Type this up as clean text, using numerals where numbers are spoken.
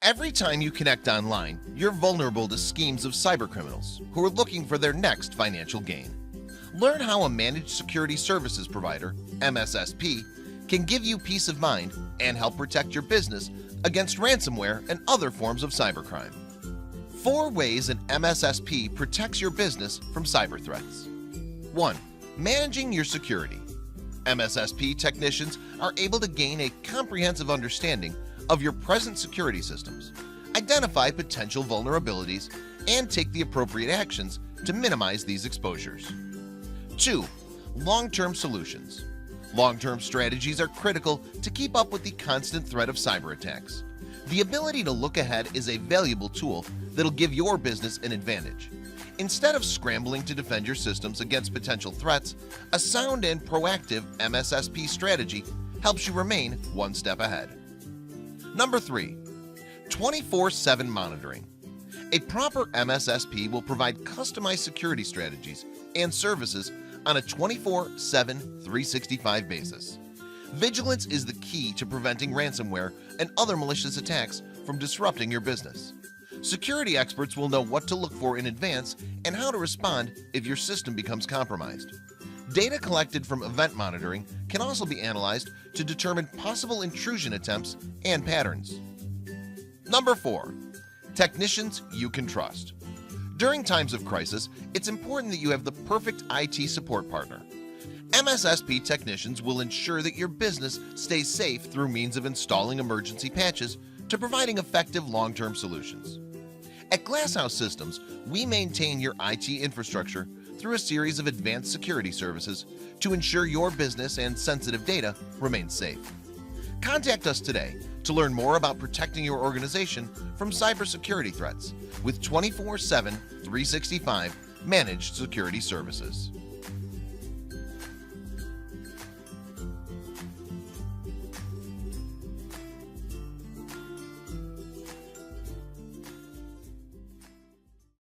Every time you connect online, you're vulnerable to schemes of cybercriminals who are looking for their next financial gain. Learn how a Managed Security Services provider, MSSP, can give you peace of mind and help protect your business against ransomware and other forms of cybercrime. 4 ways an MSSP protects your business from cyber threats. 1. Managing your security. MSSP technicians are able to gain a comprehensive understanding of your present security systems, identify potential vulnerabilities, and take the appropriate actions to minimize these exposures. 2. Long-term solutions. Long-term strategies are critical to keep up with the constant threat of cyber attacks. The ability to look ahead is a valuable tool that'll give your business an advantage. Instead of scrambling to defend your systems against potential threats, a sound and proactive MSSP strategy helps you remain one step ahead. Number 3. 24/7 monitoring. A proper MSSP will provide customized security strategies and services on a 24/7, 365 basis. Vigilance is the key to preventing ransomware and other malicious attacks from disrupting your business. Security experts will know what to look for in advance and how to respond if your system becomes compromised. Data collected from event monitoring can also be analyzed to determine possible intrusion attempts and patterns. Number 4. Technicians you can trust. During times of crisis, it's important that you have the perfect IT support partner. MSSP technicians will ensure that your business stays safe through means of installing emergency patches to providing effective long-term solutions. At GlassHouse Systems, we maintain your IT infrastructure through a series of advanced security services to ensure your business and sensitive data remain safe. Contact us today to learn more about protecting your organization from cybersecurity threats with 24/7, 365 managed security services.